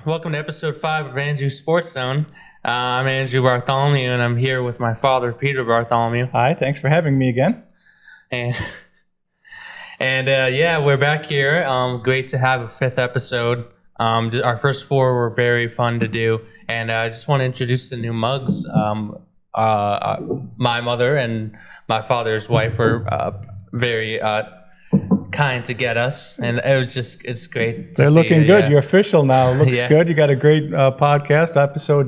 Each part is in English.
Welcome to episode 5 of Andrew's Sports Zone. I'm Andrew Bartholomew, and I'm here with my father, Peter Bartholomew. Hi, thanks for having me again. And we're back here. Great to have a 5th episode. Our first 4 were very fun to do, and I just want to introduce the new mugs. My mother and my father's wife were very kind to get us, and it's great. They're looking good. You're official now. Looks good. You got a great podcast, episode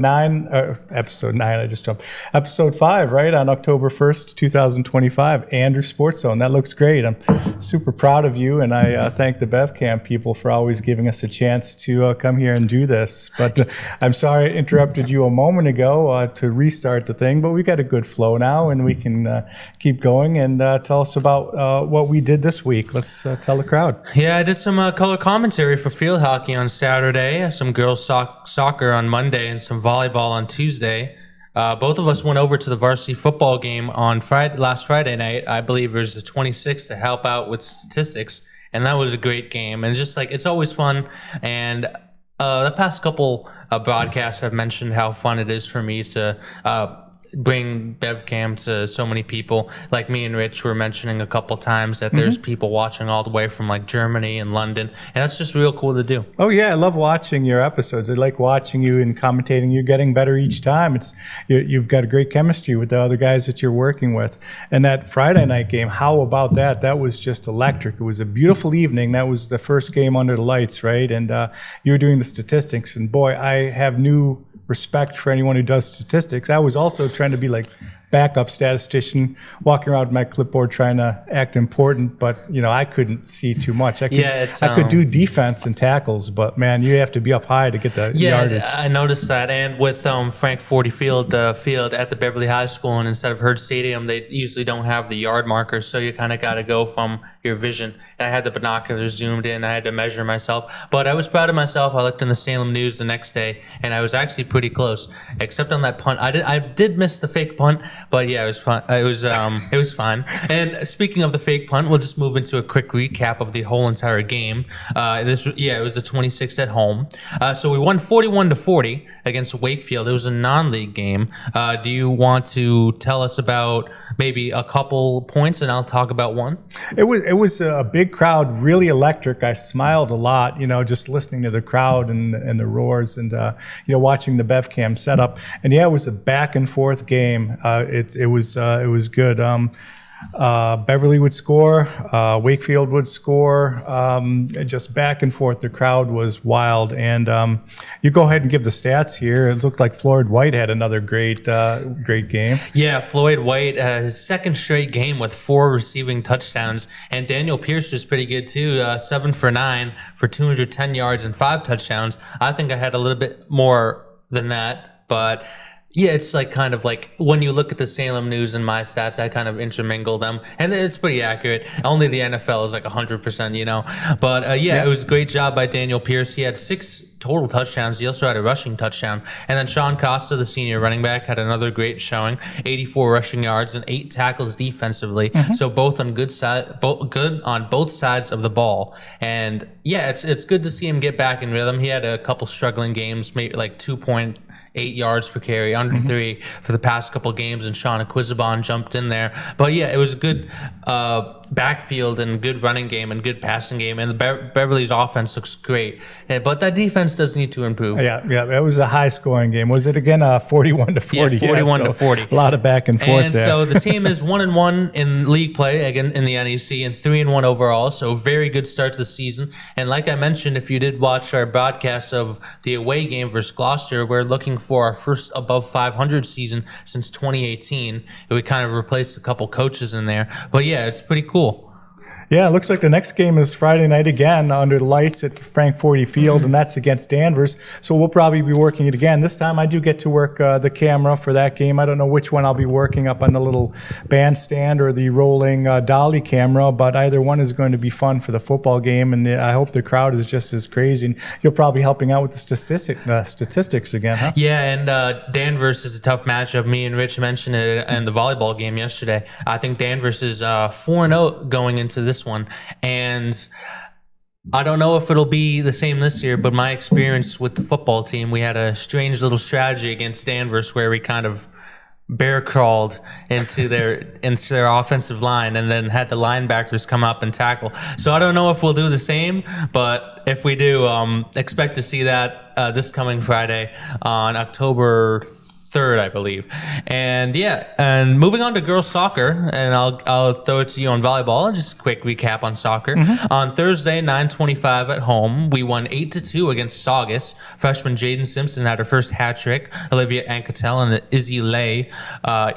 5, right, on October 1st, 2025, Andrew Sports Zone. That looks great. I'm super proud of you, and I thank the BevCam people for always giving us a chance to come here and do this. But I'm sorry I interrupted you a moment ago to restart the thing, but we got a good flow now, and we can keep going and tell us about what we did this week. Let's tell the crowd. Yeah, I did some color commentary for field hockey on Saturday, some girls soccer on Monday, and some volleyball on Tuesday. Both of us went over to the varsity football game on last Friday night. I believe it was the 26th, to help out with statistics, and that was a great game. And just like, it's always fun. And the past couple broadcasts have mentioned how fun it is for me to bring BevCam to so many people. Like me and Rich were mentioning a couple times that there's people watching all the way from like Germany and London, and that's just real cool to do. Oh yeah, I love watching your episodes. I like watching you and commentating. You're getting better each time. You've got a great chemistry with the other guys that you're working with. And that Friday night game, how about that? That was just electric. It was a beautiful evening. That was the first game under the lights, right? And you were doing the statistics, and boy, I have new respect for anyone who does statistics. I was also trying to be like backup statistician, walking around with my clipboard trying to act important, but I couldn't see too much. I could do defense and tackles, but man, you have to be up high to get the yardage. Yeah, I noticed that. And with Frank 40 field at the Beverly High School, and instead of Herd Stadium, they usually don't have the yard markers, so you kind of got to go from your vision. And I had the binoculars zoomed in. I had to measure myself, but I was proud of myself. I looked in the Salem News the next day, and I was actually pretty close, except on that punt. I did miss the fake punt, but yeah, it was fun. It was fun. And speaking of the fake punt, we'll just move into a quick recap of the whole entire game. It was the 26th at home. So we won 41-40 against Wakefield. It was a non-league game. Do you want to tell us about maybe a couple points, and I'll talk about one? It was a big crowd, really electric. I smiled a lot, just listening to the crowd and the roars, and watching the BevCam setup. And yeah, it was a back and forth game. It was good. Beverly would score, Wakefield would score, just back and forth. The crowd was wild. And you go ahead and give the stats here. It looked like Floyd White had another great game. Yeah, Floyd White, his second straight game with 4 receiving touchdowns. And Daniel Pierce was pretty good too, 7 for 9 for 210 yards and 5 touchdowns. I think I had a little bit more than that, but yeah, it's like kind of like when you look at the Salem News and my stats, I kind of intermingle them, and it's pretty accurate. Only the NFL is like 100%, But it was a great job by Daniel Pierce. He had 6 total touchdowns. He also had a rushing touchdown. And then Sean Costa, the senior running back, had another great showing, 84 rushing yards and 8 tackles defensively. So both on good on both sides of the ball. And yeah, it's good to see him get back in rhythm. He had a couple struggling games, maybe like 2.8 yards per carry, under 3 for the past couple games, and Sean Aquizabon jumped in there. But yeah, it was a good backfield and good running game and good passing game, and the Beverly's offense looks great. But that defense does need to improve. Yeah, it was a high-scoring game. Was it again 41-40? Yeah, 41-40. A lot of back and forth there. So the team is 1-1 in league play, again in the NEC, and 3-1 overall. So very good start to the season. And like I mentioned, if you did watch our broadcast of the away game versus Gloucester, we're looking for our first above 500 season since 2018. We kind of replaced a couple coaches in there. But yeah, it's pretty cool. Yeah, it looks like the next game is Friday night again under the lights at Frank 40 Field, and that's against Danvers. So we'll probably be working it again. This time I do get to work the camera for that game. I don't know which one I'll be working up on the little bandstand or the rolling dolly camera, but either one is going to be fun for the football game, and I hope the crowd is just as crazy. And you'll probably be helping out with the statistics again, huh? Yeah, and Danvers is a tough matchup. Me and Rich mentioned it in the volleyball game yesterday. I think Danvers is 4-0 going into this one, and I don't know if it'll be the same this year, but my experience with the football team, we had a strange little strategy against Danvers where we kind of bear crawled into their offensive line and then had the linebackers come up and tackle. So I don't know if we'll do the same, but if we do, expect to see that this coming Friday on October 3rd, I believe. And moving on to girls soccer, and I'll throw it to you on volleyball. Just a quick recap on soccer. On Thursday, 9:25 at home, we won 8-2 against Saugus. Freshman Jaden Simpson had her first hat trick. Olivia Anquetel and Izzy Lay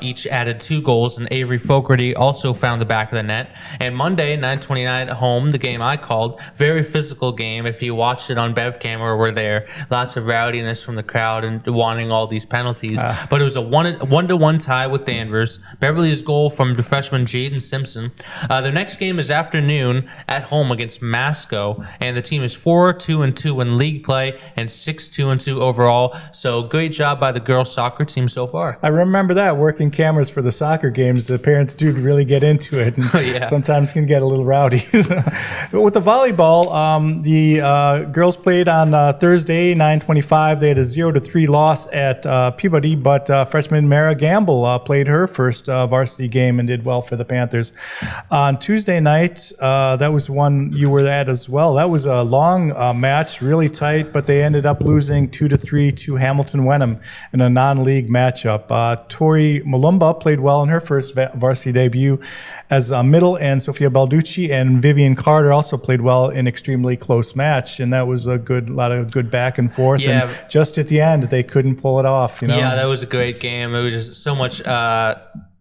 each added 2 goals, and Avery Fogarty also found the back of the net. And Monday, 9:29 at home, the game I called, very physical game. If you watched it on BevCam or were there, lots of rowdiness from the crowd and wanting all these penalties. But it was a 1-1 tie with Danvers. Beverly's goal from the freshman Jaden Simpson. Their next game is afternoon at home against Masco, and the team is 4-2-2 in league play and 6-2-2 overall. So great job by the girls soccer team so far. I remember that, working cameras for the soccer games. The parents do really get into it, and sometimes can get a little rowdy. But with the volleyball, the girls played on Thursday, 9:25. They had a 0-3 loss at Peabody, but freshman Mara Gamble played her first varsity game and did well for the Panthers. On Tuesday night, that was one you were at as well. That was a long match, really tight, but they ended up losing 2-3 to Hamilton Wenham in a non-league matchup. Tori Malumba played well in her first varsity debut as a middle, and Sofia Balducci and Vivian Carter also played well in extremely close match, and that was a lot of good back and forth. Yeah. And just at the end, they couldn't pull it off. Yeah, that was a great game. It was just so much.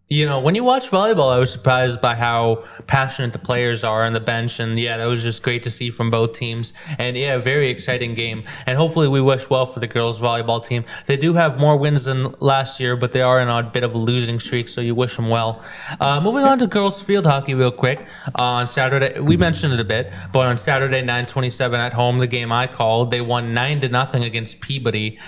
When you watch volleyball, I was surprised by how passionate the players are on the bench. And that was just great to see from both teams. And very exciting game. And hopefully we wish well for the girls volleyball team. They do have more wins than last year, but they are in a bit of a losing streak, so you wish them well. Moving on to girls field hockey real quick. On Saturday, we mentioned it a bit, but on Saturday, 9:27 at home, the game I called, they won 9-0 against Peabody.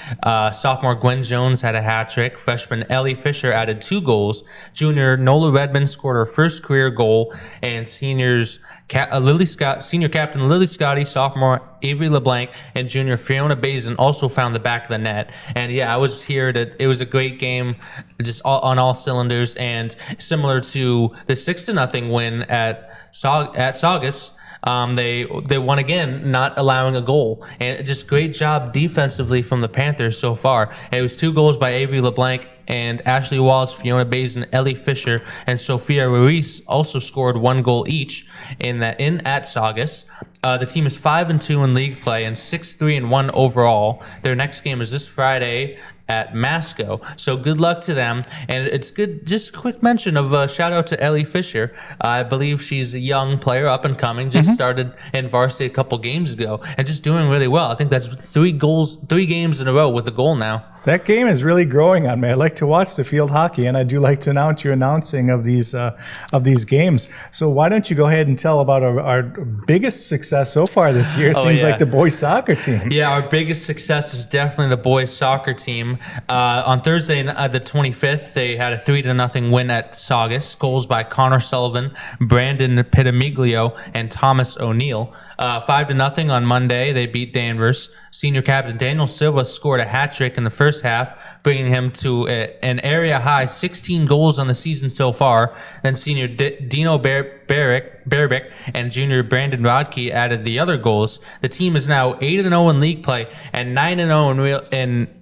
Sophomore Gwen Jones had a hat trick. Freshman Ellie Fisher added 2 goals. Junior Nola Redmond scored her first career goal, and senior captain Lily Scotty, sophomore Avery LeBlanc, and junior Fiona Bazin also found the back of the net. And I was here. It was a great game, just on all cylinders, and similar to the 6-0 win at Saugus. They won again, not allowing a goal, and just great job defensively from the Panthers so far. And it was 2 goals by Avery LeBlanc and Ashley Wallace, Fiona Bazin, Ellie Fisher, and Sophia Ruiz also scored 1 goal each at Saugus. The team is 5-2 in league play and 6-3-1 overall. Their next game is this Friday at Masco. So good luck to them. And it's good, just a quick mention of a shout out to Ellie Fisher. I believe she's a young player, up and coming, just started in varsity a couple games ago and just doing really well. I think that's 3 games in a row with a goal now. That game is really growing on me. I like to watch the field hockey, and I do like to announce your announcing of these games. So why don't you go ahead and tell about our biggest success so far this year? Seems like the boys soccer team. Yeah, our biggest success is definitely the boys soccer team. On Thursday, the 25th, they had a 3-0 win at Saugus. Goals by Connor Sullivan, Brandon Pitamiglio, and Thomas O'Neill. 5-0 on Monday, they beat Danvers. Senior captain Daniel Silva scored a hat trick in the first half, bringing him to an area high 16 goals on the season so far. Then senior Dino Berbick and junior Brandon Rodkey added the other goals. The team is now 8-0 in league play and 9-0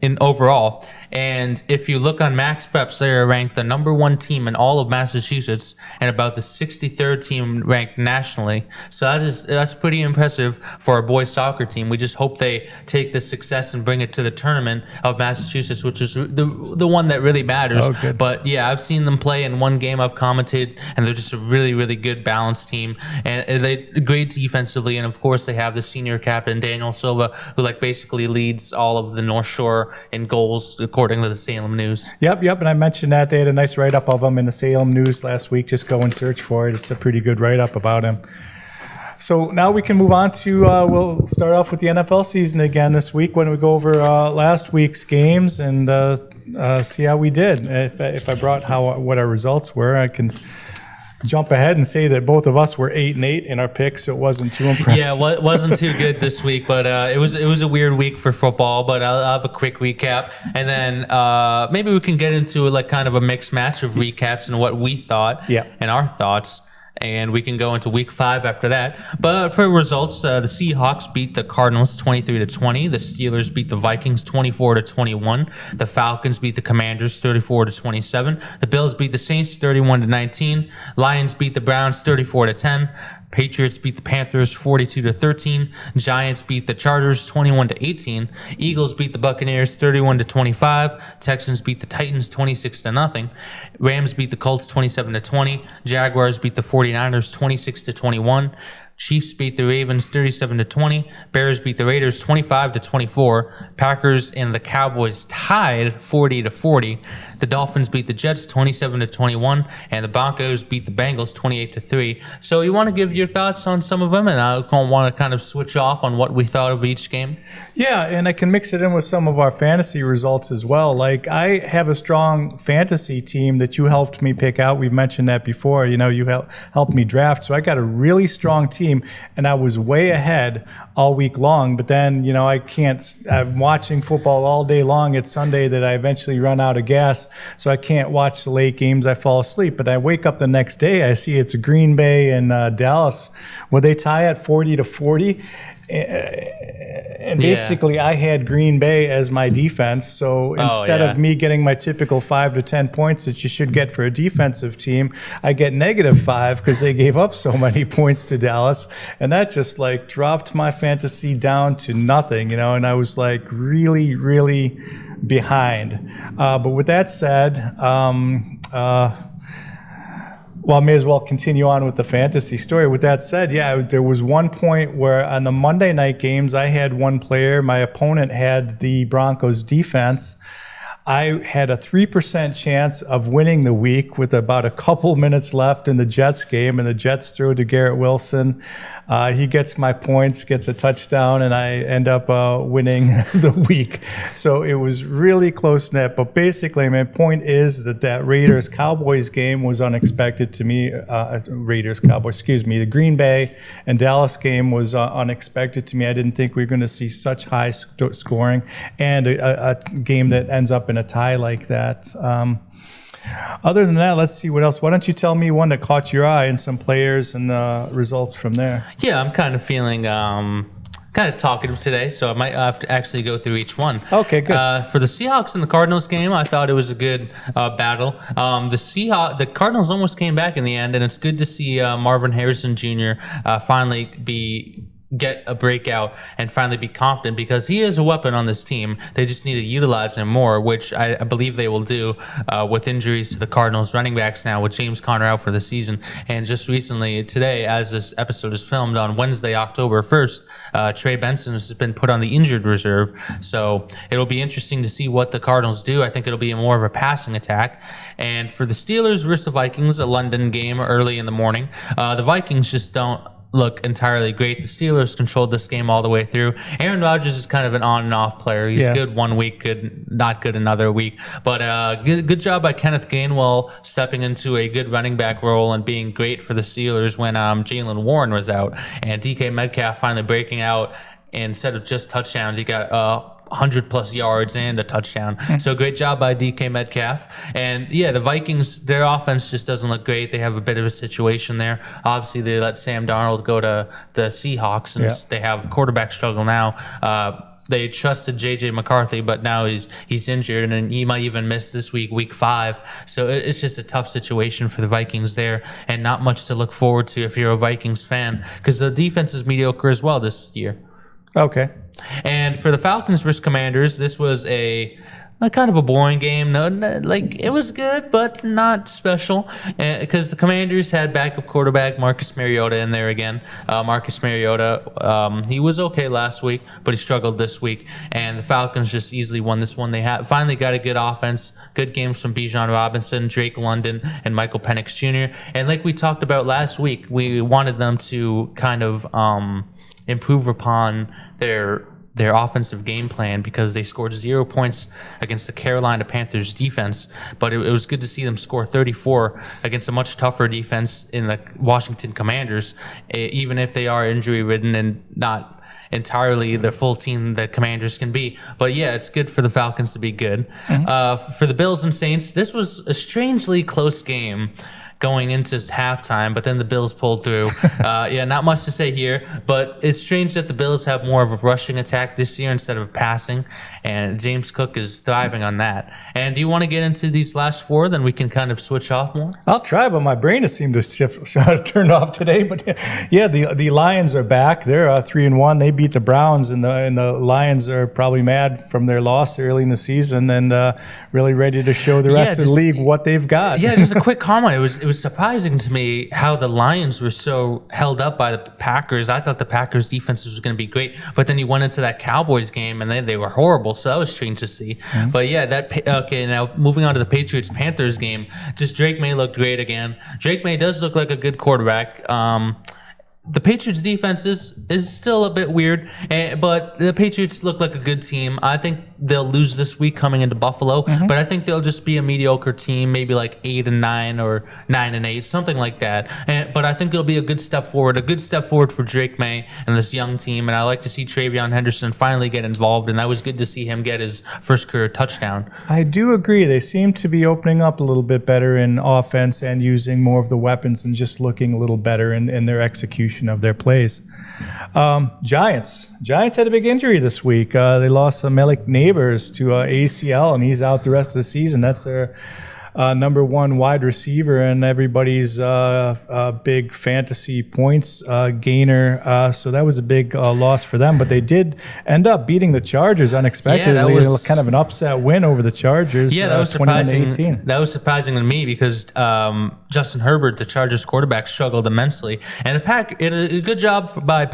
in overall. And if you look on Max Preps, they are ranked the number 1 team in all of Massachusetts and about the 63rd team ranked nationally. So that's pretty impressive for a boys soccer team. We just hope they take this success and bring it to the tournament of Massachusetts, which is the one that really matters. Okay. But I've seen them play in one game I've commented, and they're just a really, really good balanced team. And they great defensively, and of course they have the senior captain Daniel Silva, who basically leads all of the North Shore in goals, according to the Salem News. Yep. And I mentioned that they had a nice write-up of him in the Salem News last week. Just go and search for it. It's a pretty good write-up about him. So now we can move on to, we'll start off with the NFL season again this week when we go over last week's games and see how we did. If I brought what our results were, I can jump ahead and say that both of us were 8-8 in our picks. So it wasn't too impressive. Yeah, it wasn't too good this week, but it was a weird week for football. But I'll have a quick recap, and then maybe we can get into like kind of a mixed match of recaps and what we thought and our thoughts. And we can go into week 5 after that. But for results, the Seahawks beat the Cardinals 23-20. The Steelers beat the Vikings 24-21. The Falcons beat the Commanders 34-27. The Bills beat the Saints 31-19. Lions beat the Browns 34-10. Patriots beat the Panthers 42-13. Giants beat the Chargers 21-18. Eagles beat the Buccaneers 31-25. Texans beat the Titans 26-0. Rams beat the Colts 27-20. Jaguars beat the 49ers 26-21. Chiefs beat the Ravens 37-20. Bears beat the Raiders 25-24. Packers and the Cowboys tied 40-40. The Dolphins beat the Jets 27-21, and the Broncos beat the Bengals 28-3. So you want to give your thoughts on some of them, and I want to kind of switch off on what we thought of each game. Yeah, and I can mix it in with some of our fantasy results as well. Like, I have a strong fantasy team that you helped me pick out. We've mentioned that before. You know, you helped me draft, so I got a really strong team. And I was way ahead all week long, but then, you know, I'm watching football all day long. It's Sunday that I eventually run out of gas, so I can't watch the late games. I fall asleep, but I wake up the next day, I see it's Green Bay and Dallas. Well, they tie at 40-40. And basically, I had Green Bay as my defense. So instead of me getting my typical 5 to 10 points that you should get for a defensive team, I get -5 because they gave up so many points to Dallas. And that just like dropped my fantasy down to nothing, you know, and I was like really, really behind. But with that said, well, I may as well continue on with the fantasy story. With that said, there was one point where on the Monday night games, I had one player. My opponent had the Broncos defense. I had a 3% chance of winning the week with about a couple minutes left in the Jets game, and the Jets throw to Garrett Wilson. He gets my points, gets a touchdown, and I end up winning the week. So it was really close-knit. But basically, my point is that Raiders-Cowboys game was unexpected to me. The Green Bay and Dallas game was unexpected to me. I didn't think we were going to see such high scoring and a game that ends up in a tie like that. Other than that, let's see what else. Why don't you tell me one that caught your eye and some players and results from there? Yeah, I'm kind of feeling kind of talkative today, so I might have to actually go through each one. Okay, good. For the Seahawks and the Cardinals game, I thought it was a good battle. The Cardinals almost came back in the end, and it's good to see Marvin Harrison Jr. finally get a breakout and finally be confident, because he is a weapon on this team. They just need to utilize him more, which I believe they will do with injuries to the Cardinals running backs now, with James Conner out for the season. And just recently, today, as this episode is filmed on Wednesday, October 1st, Trey Benson has been put on the injured reserve. So it'll be interesting to see what the Cardinals do. I think it'll be more of a passing attack. And for the Steelers versus the Vikings, a London game early in the morning, the Vikings just don't look entirely great. The Steelers controlled this game all the way through. Aaron Rodgers is kind of an on and off player. He's good one week, not good another week. But good job by Kenneth Gainwell stepping into a good running back role and being great for the Steelers when Jalen Warren was out. And DK Metcalf finally breaking out. Instead of just touchdowns, he got 100+ yards and a touchdown. So great job by DK Metcalf. And yeah, the Vikings, their offense just doesn't look great. They have a bit of a situation there. Obviously, they let Sam Darnold go to the Seahawks, and they have quarterback struggle now. They trusted J.J. McCarthy, but now he's injured, and he might even miss this week 5. So it's just a tough situation for the Vikings there, and not much to look forward to if you're a Vikings fan, because the defense is mediocre as well this year. Okay. And for the Falcons versus Commanders, this was a kind of a boring game. It was good, but not special, because the Commanders had backup quarterback Marcus Mariota in there again. Marcus Mariota, he was okay last week, but he struggled this week. And the Falcons just easily won this one. They finally got a good offense, good games from Bijan Robinson, Drake London, and Michael Penix Jr. And like we talked about last week, we wanted them to kind of improve upon their their offensive game plan because they scored 0 points against the Carolina Panthers defense, but it was good to see them score 34 against a much tougher defense in the Washington Commanders, even if they are injury-ridden and not entirely the full team that Commanders can be. But yeah, it's good for the Falcons to be good. For the Bills and Saints, this was a strangely close game going into halftime, but then the Bills pulled through. Yeah, not much to say here, but it's strange that the Bills have more of a rushing attack this year instead of passing, and James Cook is thriving on that. And do you want to get into these last four? Then we can kind of switch off more. I'll try, but my brain has seemed to turn off today. But yeah, the Lions are back. They're 3-1. They beat the Browns, and the Lions are probably mad from their loss early in the season and really ready to show the rest of the league what they've got. Yeah, just a quick comment. It was surprising to me how the Lions were so held up by the Packers. I thought the Packers defense was going to be great, but then you went into that Cowboys game and they were horrible. So that was strange to see. But yeah, now moving on to the Patriots-Panthers game, just Drake May looked great again. Drake May does look like a good quarterback. The Patriots defense is still a bit weird, but the Patriots look like a good team. I think they'll lose this week coming into Buffalo, but I think they'll just be a mediocre team, maybe like 8-9 or 9-8, something like that. But I think it'll be a good step forward for Drake May and this young team. And I like to see Travion Henderson finally get involved, and that was good to see him get his first career touchdown. I do agree. They seem to be opening up a little bit better in offense and using more of the weapons and just looking a little better in their execution of their plays. Giants had a big injury this week. They lost Malik Neighbors to ACL, and he's out the rest of the season. That's their number one wide receiver and everybody's big fantasy points gainer. So that was a big loss for them. But they did end up beating the Chargers unexpectedly. Yeah, that was kind of an upset win over the Chargers. Yeah, that was surprising. 21-18. That was surprising to me because Justin Herbert, the Chargers quarterback, struggled immensely. And a good job by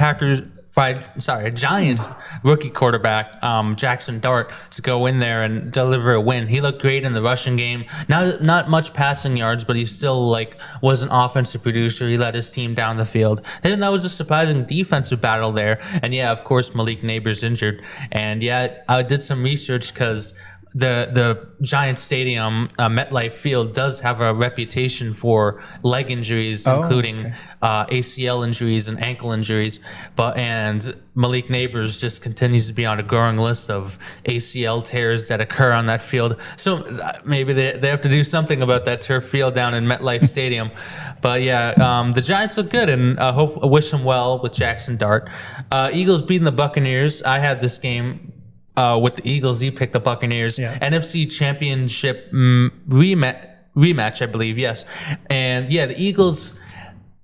Giants rookie quarterback Jackson Dart to go in there and deliver a win. He looked great in the rushing game. Not much passing yards, but he still was an offensive producer. He led his team down the field. And that was a surprising defensive battle there. And yeah, of course, Malik Neighbors injured. And yeah, I did some research because the Giants Stadium, MetLife Field, does have a reputation for leg injuries, including ACL injuries and ankle injuries. And Malik Neighbors just continues to be on a growing list of ACL tears that occur on that field. So maybe they have to do something about that turf field down in MetLife Stadium. But yeah, the Giants look good, and I wish them well with Jackson Dart. Eagles beating the Buccaneers. I had this game with the Eagles. You picked the Buccaneers. Yeah. NFC Championship rematch, I believe, yes. And yeah, the Eagles,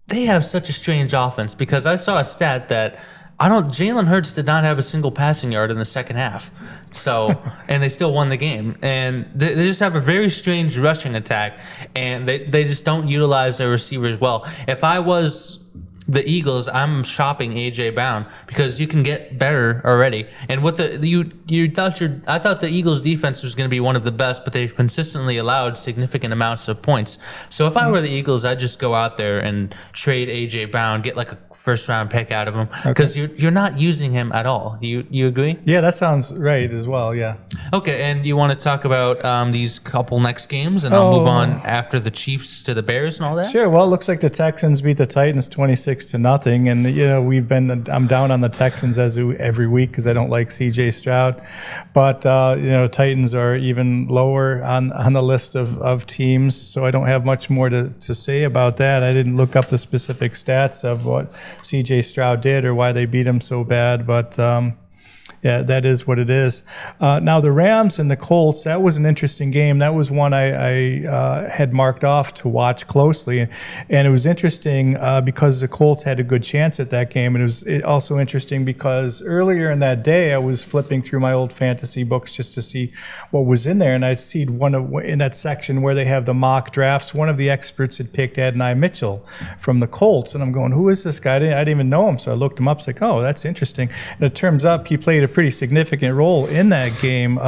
they have such a strange offense because I saw a stat that Jalen Hurts did not have a single passing yard in the second half. So, and they still won the game. And they just have a very strange rushing attack, and they just don't utilize their receivers well. If I was the Eagles, I'm shopping AJ Brown because you can get better already. And with I thought the Eagles defense was going to be one of the best, but they've consistently allowed significant amounts of points. So if I were the Eagles, I'd just go out there and trade AJ Brown, get like a first round pick out of him because you're not using him at all. You agree? Yeah, that sounds right as well. Yeah. Okay, and you want to talk about these couple next games, and I'll move on after the Chiefs to the Bears and all that? Sure. Well, it looks like the Texans beat the Titans 26-0, and I'm down on the Texans every week because I don't like C.J. Stroud, but Titans are even lower on the list of teams, so I don't have much more to say about that. I didn't look up the specific stats of what C.J. Stroud did or why they beat him so bad, but yeah, that is what it is. Now, the Rams and the Colts, that was an interesting game. That was one I had marked off to watch closely. And it was interesting because the Colts had a good chance at that game. And it was also interesting because earlier in that day, I was flipping through my old fantasy books just to see what was in there. And I see in that section where they have the mock drafts, one of the experts had picked Adonai Mitchell from the Colts. And I'm going, who is this guy? I didn't even know him. So I looked him up. It's like, oh, that's interesting. And it turns out he played a pretty significant role in that game.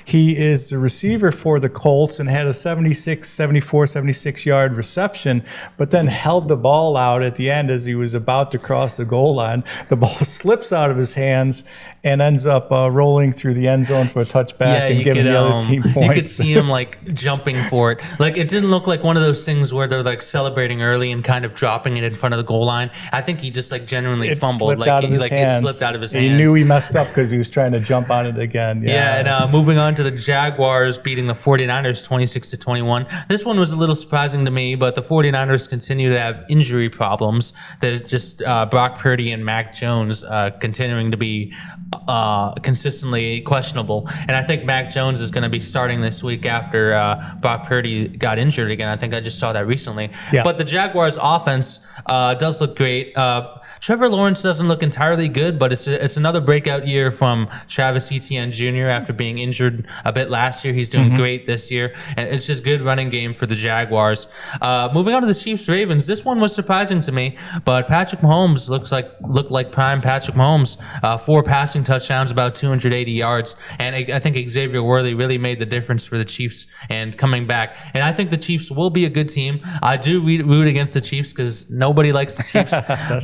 He is the receiver for the Colts and had a 76-yard reception, but then held the ball out at the end as he was about to cross the goal line. The ball slips out of his hands and ends up rolling through the end zone for a touchback and giving the other team points. You could see him like jumping for it. Like it didn't look like one of those things where they're like celebrating early and kind of dropping it in front of the goal line. I think he just like genuinely fumbled. Like it slipped out of his hands. He knew he messed up because he was trying to jump on it again. Yeah, and moving on to the Jaguars beating the 49ers 26-21. This one was a little surprising to me, but the 49ers continue to have injury problems. There's just Brock Purdy and Mac Jones continuing to be consistently questionable. And I think Mac Jones is going to be starting this week after Brock Purdy got injured again. I think I just saw that recently. Yeah. But the Jaguars offense does look great. Trevor Lawrence doesn't look entirely good, but it's another breakout year from Travis Etienne Jr. after being injured a bit last year. He's doing great this year, and it's just good running game for the Jaguars. Moving on to the Chiefs-Ravens, this one was surprising to me, but Patrick Mahomes looked like prime Patrick Mahomes. 4 passing touchdowns, about 280 yards, and I think Xavier Worthy really made the difference for the Chiefs and coming back. And I think the Chiefs will be a good team. I do root against the Chiefs because nobody likes the Chiefs,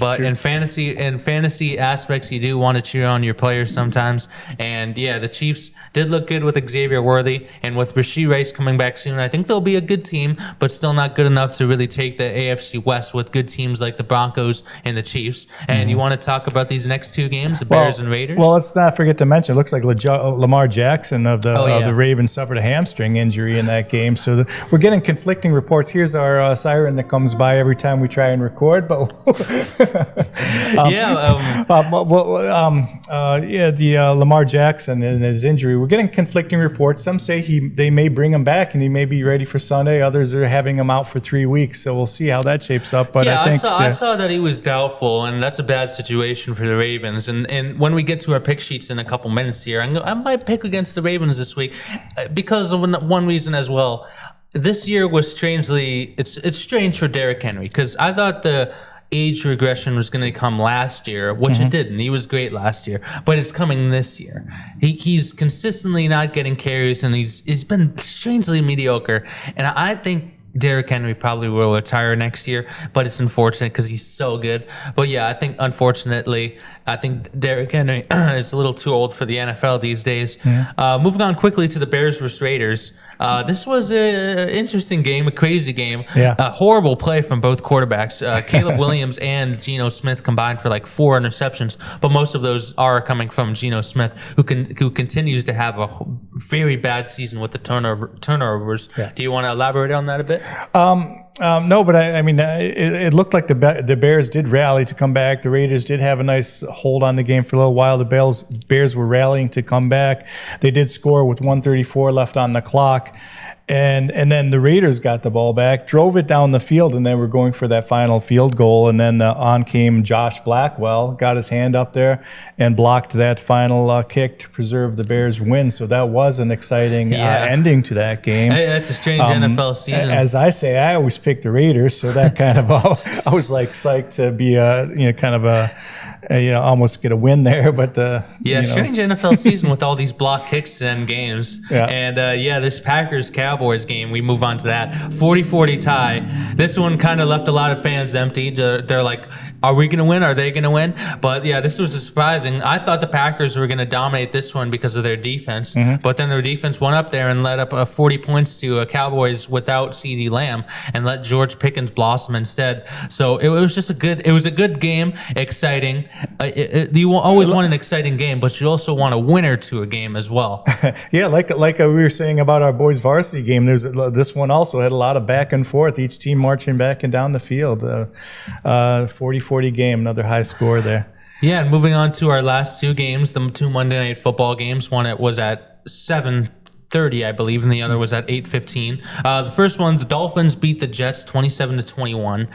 but true. In fantasy aspects, you do want to cheer on your players sometimes. And yeah, the Chiefs did look good with Xavier Worthy, and with Rashee Rice coming back soon, I think they'll be a good team, but still not good enough to really take the AFC West with good teams like the Broncos and the Chiefs. And you want to talk about these next 2 games, the Bears and Raiders? Well, let's not forget to mention, it looks like Lamar Jackson of the Ravens suffered a hamstring injury in that game. So we're getting conflicting reports. Here's our siren that comes by every time we try and record, but Lamar Jackson and his injury, we're getting conflicting reports. Some say they may bring him back and he may be ready for Sunday. Others are having him out for 3 weeks. So we'll see how that shapes up. But I saw that he was doubtful, and that's a bad situation for the Ravens. And when we get to our pick sheets in a couple minutes here, I might pick against the Ravens this week because of one reason as well. This year was strangely, it's strange for Derrick Henry because I thought the age regression was going to come last year, which it didn't. He was great last year, but it's coming this year. He's consistently not getting carries, and he's been strangely mediocre. And I think Derrick Henry probably will retire next year, but it's unfortunate because he's so good. But yeah, I think Derrick Henry is a little too old for the NFL these days. Moving on quickly to the Bears versus Raiders. This was an interesting game, a crazy game. A horrible play from both quarterbacks. Caleb Williams and Geno Smith combined for like 4 interceptions, but most of those are coming from Geno Smith, who continues to have a very bad season with the turnovers. Do you want to elaborate on that a bit? No, but I mean, it looked like the Bears did rally to come back. The Raiders did have a nice hold on the game for a little while. The Bears were rallying to come back. They did score with 1:34 left on the clock. And then the Raiders got the ball back, drove it down the field, and then were going for that final field goal. And then on came Josh Blackwell, got his hand up there and blocked that final kick to preserve the Bears' win. So that was an exciting ending to that game. Hey, that's a strange NFL season. As I say, I always pick the Raiders, so that kind of I was like psyched to be almost get a win there. But strange NFL season with all these block kicks to end games. And this Packers-Cowboys game, we move on to that 40-40 tie. This one kind of left a lot of fans empty. They're like, are we going to win? Are they going to win? But yeah, this was surprising. I thought the Packers were going to dominate this one because of their defense, but then their defense went up there and led up 40 points to Cowboys without CeeDee Lamb and let George Pickens blossom instead. So it was a good game, exciting. You always want an exciting game, but you also want a winner to a game as well. Like we were saying about our boys varsity game, this one also had a lot of back and forth, each team marching back and down the field. 40-40 game, another high score there. Yeah, and moving on to our last 2 games, the 2 Monday Night Football games. One it was at 7:30, I believe, and the other was at 8:15. The first one, the Dolphins beat the Jets 27-21.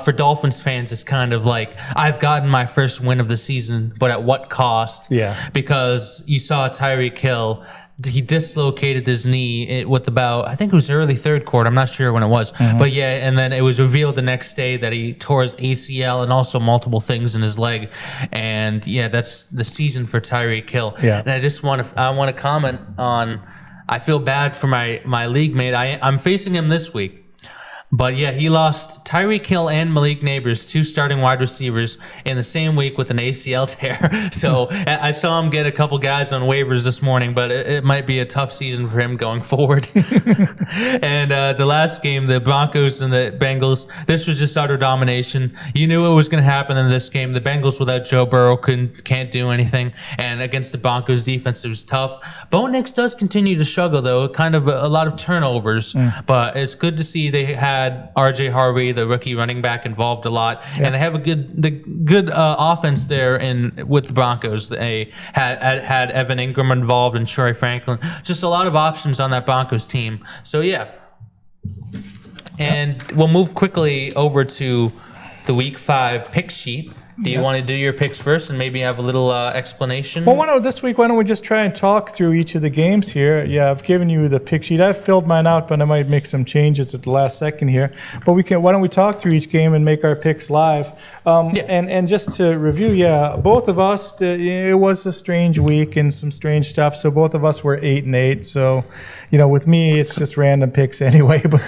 For Dolphins fans, it's kind of like, I've gotten my first win of the season, but at what cost? Yeah. Because you saw Tyreek Hill he dislocated his knee with about, I think it was early third quarter. I'm not sure when it was. But yeah, and then it was revealed the next day that he tore his ACL and also multiple things in his leg. And yeah, that's the season for Tyreek Hill. Yeah. And I want to comment on, I feel bad for my league mate. I'm facing him this week. But yeah, he lost Tyreek Hill and Malik Neighbors, 2 starting wide receivers, in the same week with an ACL tear. So I saw him get a couple guys on waivers this morning, but it might be a tough season for him going forward. And the last game, the Broncos and the Bengals, this was just utter domination. You knew it was going to happen in this game. The Bengals without Joe Burrow can't do anything, and against the Broncos defense, it was tough. Bo Nix does continue to struggle, though, kind of a lot of turnovers, but it's good to see they had RJ Harvey, the rookie running back, involved a lot, and they have a good offense there with the Broncos. They had Evan Ingram involved and Troy Franklin, just a lot of options on that Broncos team. So yeah, and we'll move quickly over to the Week 5 pick sheet. Do you want to do your picks first and maybe have a little explanation? Well, this week, why don't we just try and talk through each of the games here? Yeah, I've given you the pick sheet. I've filled mine out, but I might make some changes at the last second here. But why don't we talk through each game and make our picks live? And just to review, both of us, it was a strange week and some strange stuff. So both of us were 8-8. So, with me, it's just random picks anyway. But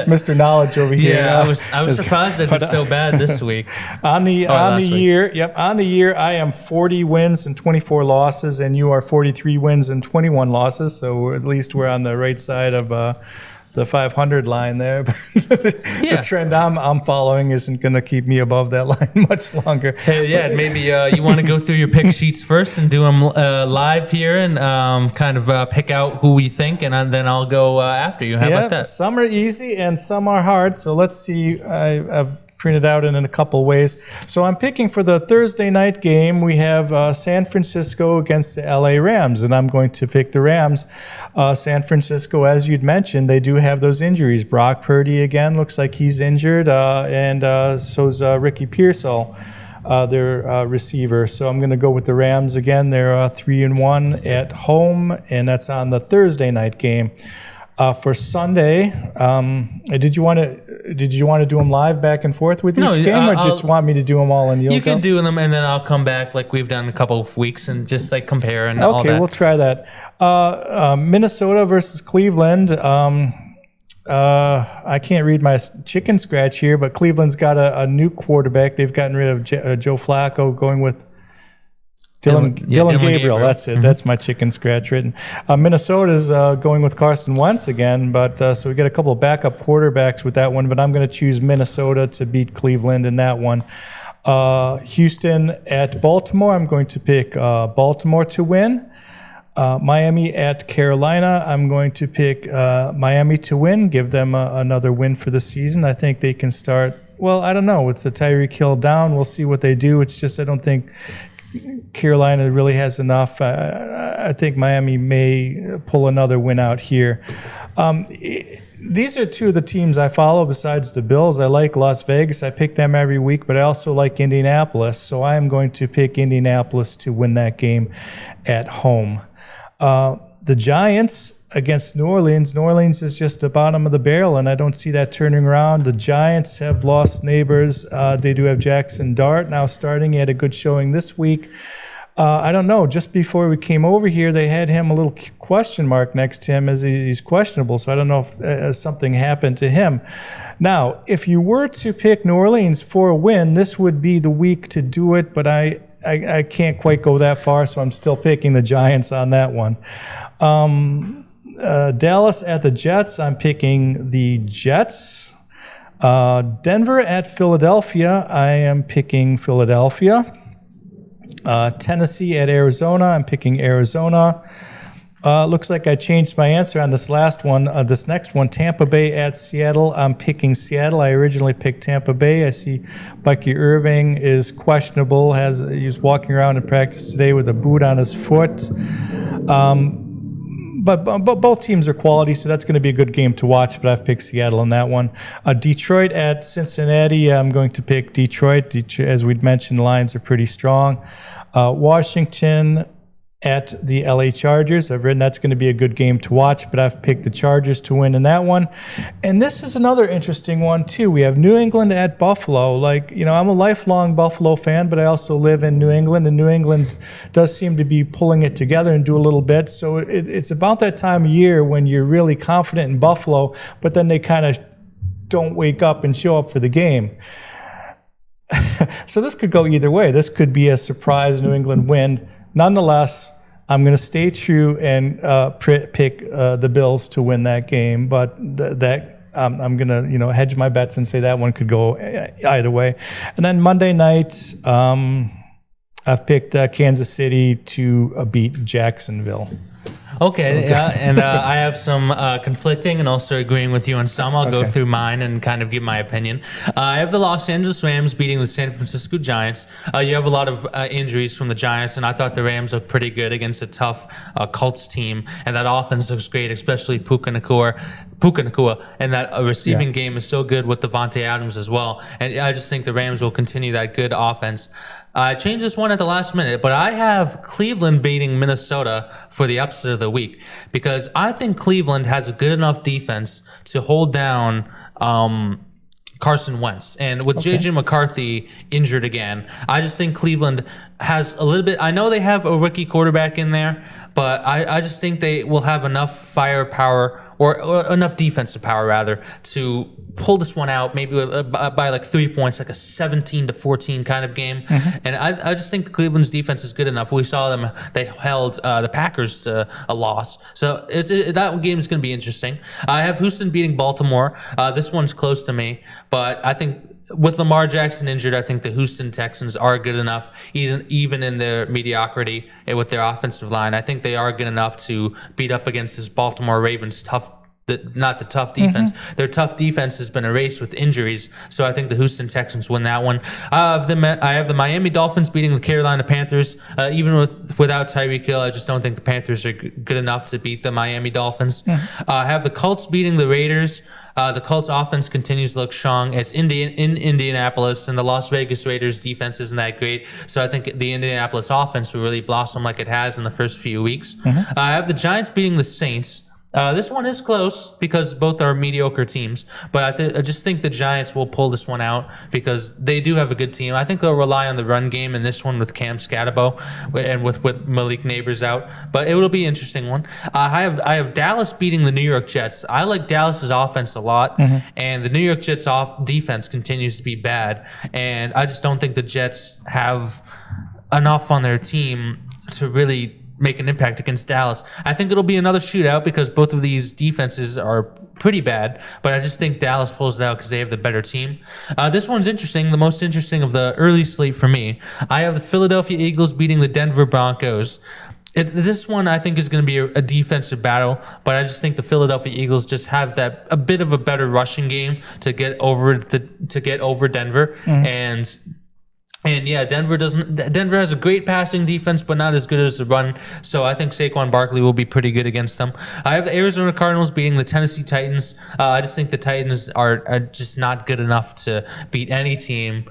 Mr. Knowledge over here. Yeah, I was surprised that it's so bad this week. On the year, I am 40 wins and 24 losses, and you are 43 wins and 21 losses. So at least we're on the right side of the 500 line there. The trend I'm following isn't going to keep me above that line much longer. Hey, maybe you want to go through your pick sheets first and do them live here and kind of pick out who we think, and then I'll go after you. How about that? Some are easy and some are hard. So let's see. I've printed out in a couple ways. So I'm picking for the Thursday night game. We have San Francisco against the LA Rams, and I'm going to pick the Rams. San Francisco, as you'd mentioned, they do have those injuries. Brock Purdy again looks like he's injured, and so's Ricky Pearsall, their receiver. So I'm going to go with the Rams again. They're 3-1 at home, and that's on the Thursday night game. For Sunday, did you want to do them live back and forth with each game, or just want me to do them all in You can do them, and then I'll come back like we've done a couple of weeks and just like compare and all that. Okay, we'll try that. Minnesota versus Cleveland. I can't read my chicken scratch here, but Cleveland's got a new quarterback. They've gotten rid of Joe Flacco, going with Dylan Gabriel. That's it. Mm-hmm. That's my chicken scratch written. Minnesota's going with Carson Wentz again, but so we get a couple of backup quarterbacks with that one, but I'm going to choose Minnesota to beat Cleveland in that one. Houston at Baltimore, I'm going to pick Baltimore to win. Miami at Carolina, I'm going to pick Miami to win, give them another win for the season. I think they can start, well, I don't know, with the Tyreek Hill down, we'll see what they do. It's just I don't think Carolina really has enough. I think Miami may pull another win out here. These are two of the teams I follow besides the Bills. I like Las Vegas. I pick them every week, but I also like Indianapolis. So I am going to pick Indianapolis to win that game at home. The Giants against New Orleans. New Orleans is just the bottom of the barrel, and I don't see that turning around. The Giants have lost neighbors. They do have Jackson Dart now starting. He had a good showing this week. I don't know. Just before we came over here, they had him a little question mark next to him as he's questionable. So I don't know if something happened to him. Now, if you were to pick New Orleans for a win, this would be the week to do it, but I can't quite go that far, so I'm still picking the Giants on that one. Dallas at the Jets, I'm picking the Jets. Denver at Philadelphia, I am picking Philadelphia. Tennessee at Arizona, I'm picking Arizona. Looks like I changed my answer on this last one. This next one, Tampa Bay at Seattle, I'm picking Seattle. I originally picked Tampa Bay. I see Bucky Irving is questionable. He was walking around in practice today with a boot on his foot. But both teams are quality, so that's going to be a good game to watch, but I've picked Seattle in that one. Detroit at Cincinnati, I'm going to pick Detroit. As we'd mentioned, the lines are pretty strong. Washington at the LA Chargers. I've written that's going to be a good game to watch, but I've picked the Chargers to win in that one. And this is another interesting one, too. We have New England at Buffalo. I'm a lifelong Buffalo fan, but I also live in New England, and New England does seem to be pulling it together and do a little bit. So it's about that time of year when you're really confident in Buffalo, but then they kind of don't wake up and show up for the game. So this could go either way. This could be a surprise New England win. Nonetheless, I'm going to stay true and pick the Bills to win that game, but I'm going to hedge my bets and say that one could go either way. And then Monday night, I've picked Kansas City to beat Jacksonville. Okay, and I have some conflicting and also agreeing with you on some. I'll go through mine and kind of give my opinion. I have the Los Angeles Rams beating the San Francisco Giants. You have a lot of injuries from the Giants, and I thought the Rams looked pretty good against a tough Colts team, and that offense looks great, especially Puka Nacua, and that receiving game is so good with Devontae Adams as well. And I just think the Rams will continue that good offense. I changed this one at the last minute, but I have Cleveland beating Minnesota for the upset of the week because I think Cleveland has a good enough defense to hold down Carson Wentz. And with J.J. McCarthy injured again, I just think Cleveland has a little bit. I know they have a rookie quarterback in there, but I just think they will have enough firepower or enough defensive power, rather, to pull this one out maybe by like 3 points, like a 17-14 kind of game. And I just think Cleveland's defense is good enough. We saw them, they held the Packers to a loss. So that game is going to be interesting. I have Houston beating Baltimore. This one's close to me, but I think with Lamar Jackson injured, I think the Houston Texans are good enough, even in their mediocrity with their offensive line. I think they are good enough to beat up against this Baltimore Ravens not the tough defense. Their tough defense has been erased with injuries, so I think the Houston Texans win that one. I have the Miami Dolphins beating the Carolina Panthers. Even without Tyreek Hill, I just don't think the Panthers are good enough to beat the Miami Dolphins. I have the Colts beating the Raiders. The Colts offense continues to look strong. It's in Indianapolis, and the Las Vegas Raiders defense isn't that great. So I think the Indianapolis offense will really blossom like it has in the first few weeks. I have the Giants beating the Saints. This one is close because both are mediocre teams, but I just think the Giants will pull this one out because they do have a good team. I think they'll rely on the run game in this one with Cam Scatabo and with Malik Neighbors out, but it will be an interesting one. I have Dallas beating the New York Jets. I like Dallas's offense a lot, and the New York Jets defense continues to be bad, and I just don't think the Jets have enough on their team to really make an impact against Dallas. I think it'll be another shootout because both of these defenses are pretty bad, but I just think Dallas pulls it out because they have the better team. This one's interesting, the most interesting of the early slate for me. I have the Philadelphia Eagles beating the Denver Broncos. This one I think is going to be a defensive battle, but I just think the Philadelphia Eagles just have a bit of a better rushing game to get over Denver. And yeah, Denver has a great passing defense, but not as good as the run. So I think Saquon Barkley will be pretty good against them. I have the Arizona Cardinals beating the Tennessee Titans. I just think the Titans are just not good enough to beat any team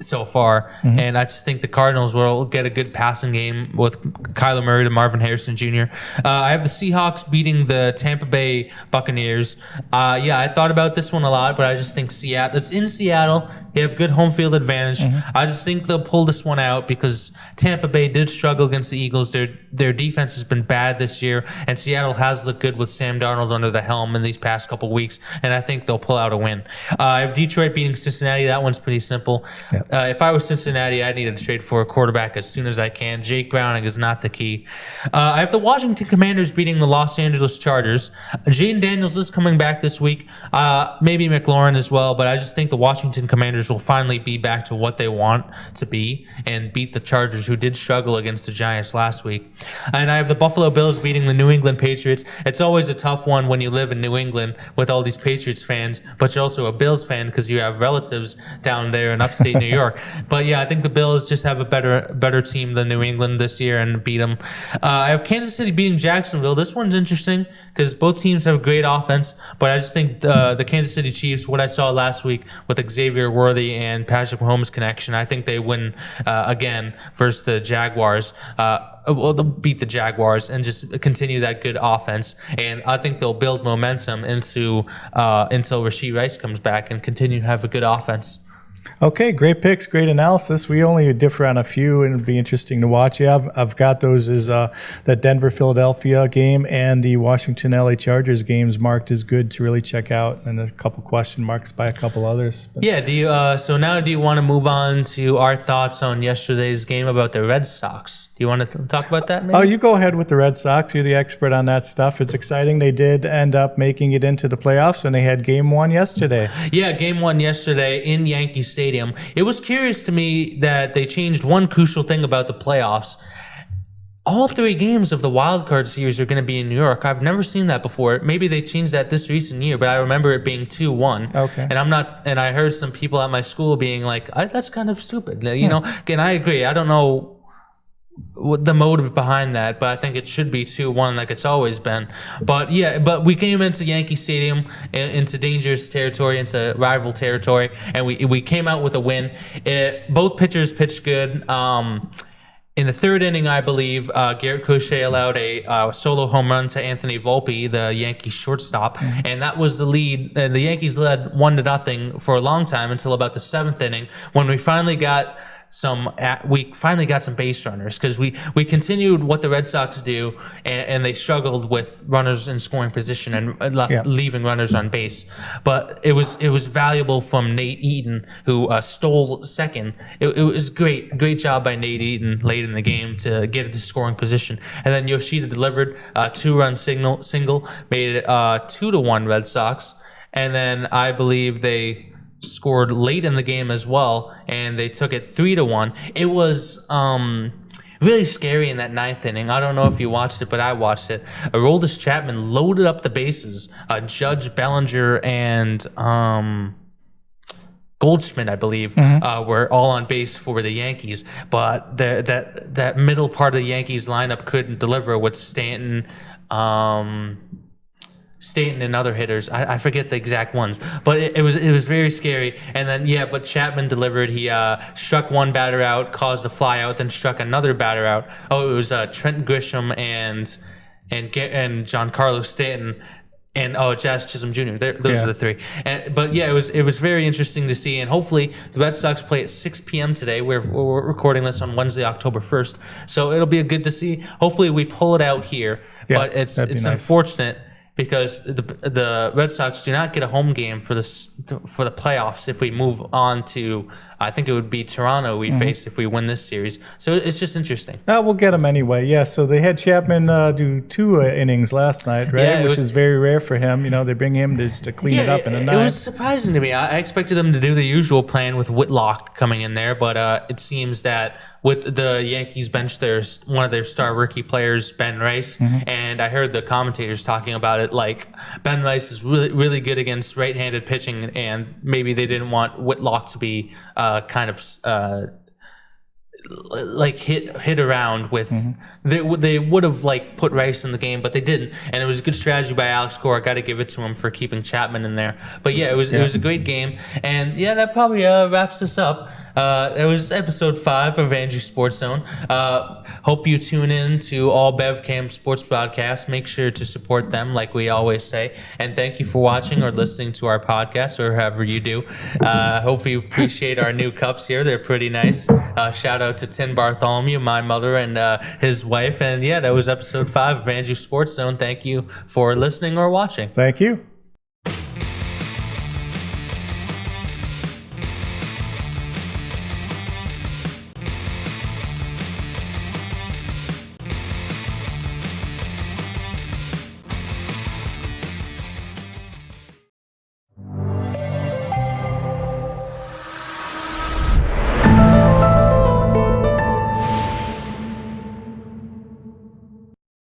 so far, and I just think the Cardinals will get a good passing game with Kyler Murray to Marvin Harrison Jr. I have the Seahawks beating the Tampa Bay Buccaneers. I thought about this one a lot, but I just think Seattle. It's in Seattle. They have good home field advantage. I just think they'll pull this one out because Tampa Bay did struggle against the Eagles. Their defense has been bad this year, and Seattle has looked good with Sam Darnold under the helm in these past couple weeks, and I think they'll pull out a win. I have Detroit beating Cincinnati. That one's pretty simple. Yep. If I was Cincinnati, I'd need to trade for a quarterback as soon as I can. Jake Browning is not the key. I have the Washington Commanders beating the Los Angeles Chargers. Jaden Daniels is coming back this week. Maybe McLaurin as well, but I just think the Washington Commanders will finally be back to what they want to be and beat the Chargers, who did struggle against the Giants last week. And I have the Buffalo Bills beating the New England Patriots. It's always a tough one when you live in New England with all these Patriots fans, but you're also a Bills fan because you have relatives down there in upstate New York. York. But yeah, I think the Bills just have a better team than New England this year and beat them. I have Kansas City beating Jacksonville. This one's interesting because both teams have great offense, but I just think the Kansas City Chiefs, what I saw last week with Xavier Worthy and Patrick Mahomes connection, I think they win again versus the Jaguars. Well, they'll beat the Jaguars and just continue that good offense. And I think they'll build momentum until Rashee Rice comes back and continue to have a good offense. Okay, great picks, great analysis. We only differ on a few, and it'll be interesting to watch. Yeah, I've got those as the Denver-Philadelphia game and the Washington-LA Chargers games marked as good to really check out, and a couple question marks by a couple others. But. Yeah, do you want to move on to our thoughts on yesterday's game about the Red Sox? Do you want to talk about that, maybe? Oh, you go ahead with the Red Sox. You're the expert on that stuff. It's exciting. They did end up making it into the playoffs, and they had game one yesterday. Yeah, game one yesterday in Yankee Stadium. It was curious to me that they changed one crucial thing about the playoffs. All 3 games of the wild card series are going to be in New York. I've never seen that before. Maybe they changed that this recent year, but I remember it being 2-1. Okay. And I heard some people at my school being like, that's kind of stupid. You know, and I agree. I don't know what the motive behind that, but I think it should be 2-1 like it's always been. But yeah, but we came into Yankee Stadium into dangerous territory, into rival territory, and we came out with a win. Both pitchers pitched good. In the 3rd inning, I believe, Garrett Crochet allowed a solo home run to Anthony Volpe, the Yankees shortstop, and that was the lead. The Yankees led 1-0 for a long time until about the 7th inning, when we finally got some base runners, because we continued what the Red Sox do, and they struggled with runners in scoring position and leaving runners on base. But it was valuable from Nate Eaton, who stole second. It was great job by Nate Eaton late in the game to get it to scoring position. And then Yoshida delivered a 2-run single, made it 2-1 Red Sox. And then I believe they scored late in the game as well, and they took it 3-1. It was really scary in that 9th inning. I don't know if you watched it, but I watched it. Aroldis Chapman loaded up the bases. Judge, Bellinger, and Goldschmidt, I believe, were all on base for the Yankees. But that middle part of the Yankees lineup couldn't deliver with Stanton and other hitters. I forget the exact ones, but it was very scary. And then but Chapman delivered. He struck one batter out, caused a fly out, then struck another batter out. Oh, it was Trent Grisham and Giancarlo Stanton and Jazz Chisholm Jr. Those are the 3. But it was very interesting to see, and hopefully the Red Sox play at 6 p.m. today. We're recording this on Wednesday, October 1st, so it'll be good to see. Hopefully we pull it out here, but it's nice. Unfortunate, because the Red Sox do not get a home game for the playoffs if we move on to, I think it would be Toronto we face if we win this series. So it's just interesting. We'll get them anyway. Yeah, so they had Chapman do 2 innings last night, right? Yeah, which is very rare for him. You know, they bring him just to clean it up in the ninth. It was surprising to me. I expected them to do the usual plan with Whitlock coming in there, but it seems that with the Yankees bench, there's one of their star rookie players, Ben Rice, and I heard the commentators talking about it like Ben Rice is really, really good against right-handed pitching, and maybe they didn't want Whitlock to be like hit around with. They would have like put Rice in the game, but they didn't, and it was a good strategy by Alex Cora. Got to give it to him for keeping Chapman in there. But it was a great game, and that probably wraps us up. It was episode 5 of Andrew Sports Zone. Hope you tune in to all BevCam sports broadcasts. Make sure to support them, like we always say. And thank you for watching or listening to our podcast, or however you do. Hope you appreciate our new cups here. They're pretty nice. Shout out to Tim Bartholomew, my mother, and his wife. And that was episode 5 of Andrew Sports Zone. Thank you for listening or watching. Thank you.